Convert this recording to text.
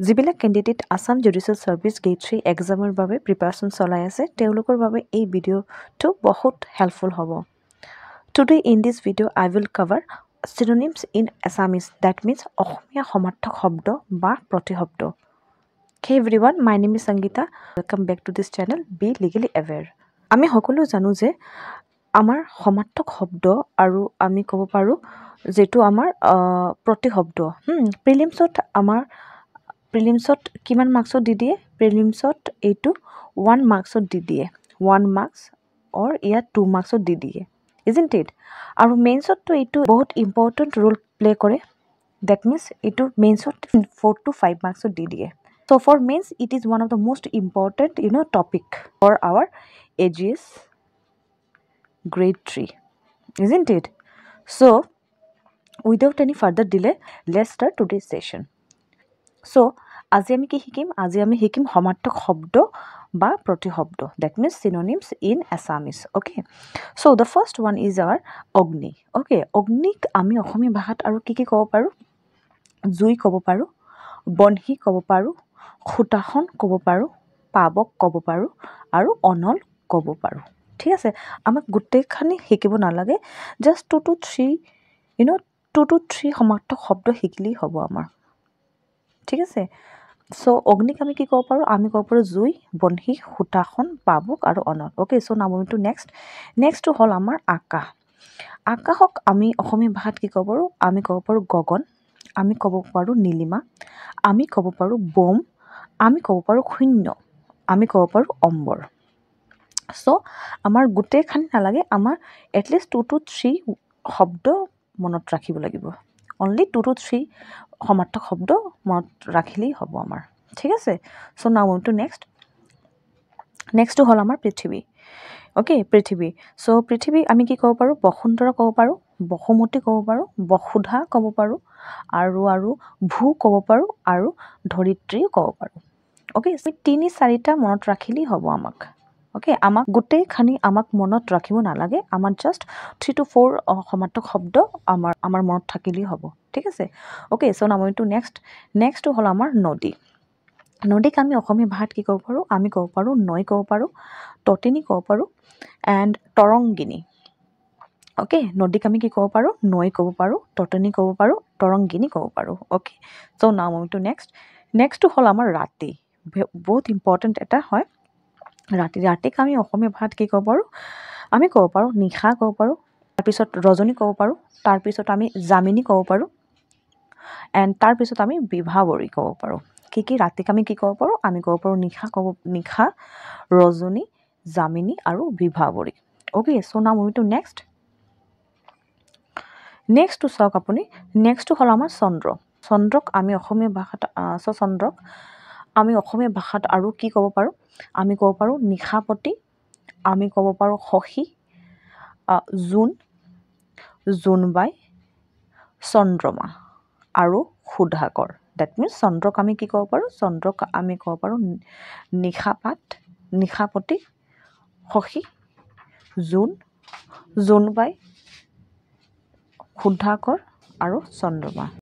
যিবিলাক candidate Assam judicial সাৰ্ভিচ gate 3 এক্সামৰ বাবে preparation চলাই আছে তেওঁলোকৰ বাবে এই ভিডিঅ'টো বহুত হেল্পফুল হ'ব today in this video' I will cover synonyms in Assamese that means অসমীয়া সমাৰ্থক শব্দ বা প্ৰতিশব্দ Hey everyone my name is Sangeeta welcome back to this channel be legally aware আমি সকলো জানো যে আমাৰ সমাৰ্থক শব্দ আৰু আমি ক'ব পাৰো যেটো আমাৰ প্ৰতিশব্দ প্ৰিলিমছত কিমান মাৰ্কছত দি দিয়ে প্ৰিলিমছত এইটো 1 মাৰ্কছত দি দিয়ে 1 মাৰ্কস or ইয়াত 2 মাৰ্কছত দি দিয়ে isn't it আৰু মেইনছত এইটো বহুত ইম্পৰ্টেন্ট ৰোল প্লে কৰে that means এইটো মেইনছত 4 to 5 মাৰ্কছত দি দিয়ে so for mains it is one of the most important topic for our AGS grade 3 isn't it so without any further delay let's start today's session so আজি আমি কি শিকিম আজি আমি শিকিম সমাৰ্থক শব্দ বা প্ৰতিশব্দ that means synonyms in Assamese okay so the first one is our Agni okay অগ্নিক আমি অসমীয়া ভাষাত আৰু কি ক'ব পাৰো জুই ক'ব পাৰো বনহি ক'ব পাৰো খুটাখন ক'ব পাৰো পাবক ক'ব পাৰো আৰু অনল ক'ব পাৰো ঠিক আছে আমাক গুটেখানি শিকিব নালাগে just 2 to 3 2 to 3 সমাৰ্থক শব্দ শিকিলেই হ'ব আমাৰ ঠিক আছে So, অগ্নিক আমি কি ক'ব পাৰো আমি ক'ব পাৰো জুই বনহি খুটাখন পাবক আৰু অনল okay so now move to next হল আমাৰ আকাশ আকাশক আমি অসমীয়া ভাষাত কি ক'ব পাৰো আমি ক'ব পাৰো গগন আমি ক'ব পাৰো নীলিমা আমি ক'ব পাৰো বম আমি ক'ব পাৰো শূন্য আমি ক'ব পাৰো অম্বৰ সো আমাৰ গুটেখানি নালাগে আমাৰ at least 2 to 3 শব্দ মনত ৰাখিব লাগিব only 2 to 3 সমাৰ্থক শব্দ মনত ৰাখিলেই হ'ব আমাৰ ঠিক আছে so now move to next হল আমাৰ পৃথিৱী ওকে পৃথিৱী সো পৃথিৱী আমি কি ক'ব পাৰো বসুন্ধৰা ক'ব পাৰো বসুমতী ক'ব পাৰো বসুধা ক'ব পাৰো আৰু ভূ ক'ব পাৰো আৰু ধৰিত্ৰী ক'ব পাৰো ওকে সো 3-4টা মনত ৰাখিলেই হ'ব আমাক ওকে আমাক গুটেখানি আমাক মনত ৰাখিব নালাগে আমাৰ জাস্ট 3 to 4 সমাৰ্থক শব্দ আমাৰ মনত থাকিলেই হ'ব ঠিক আছে okay so now move to next হল আমাৰ নদী নদীক আমি অসমীয়া ভাষাত কি ক'ব পাৰো আমি ক'ব পাৰো নৈ ক'ব পাৰো তটিনী ক'ব পাৰো এণ্ড তৰংগিনী ওকে নদীক আমি কি ক'ব পাৰো নৈ ক'ব পাৰো তটিনী ক'ব পাৰো তৰংগিনী ক'ব পাৰো okay so now move to next হল আমাৰ ৰাতি বহুত ইম্পৰ্টেন্ট এটা হয় ৰাতিক আমি অসমীয়া ভাষাত কি ক'ব পাৰো আমি ক'ব পাৰো নিশা ক'ব পাৰো তাৰ পিছত ৰজনী ক'ব পাৰো তাৰ পিছত আমি জামিনী ক'ব পাৰো এণ্ড তাৰ পিছত আমি বিভাৱৰী ক'ব পাৰো কি ৰাতিক আমি কি ক'ব পাৰো আমি ক'ব পাৰো নিশা ৰজনী জামিনী আৰু বিভাৱৰী okay so now move to next চাওক আপুনি নেক্সট হল আমাৰ চন্দ্ৰক আমি অসমীয়া ভাষাত চন্দ্ৰক আমি অসমীয়া ভাষাত আৰু কি ক'ব পাৰো আমি ক'ব পাৰো নিশাপতি আমি ক'ব পাৰো সখী জোনবাই চন্দ্ৰমা আৰু সুধাকৰ that means চন্দ্ৰক আমি কি ক'ব পাৰো চন্দ্ৰক আমি ক'ব পাৰো নিশাপতি সখী জোনবাই সুধাকৰ আৰু চন্দ্ৰমা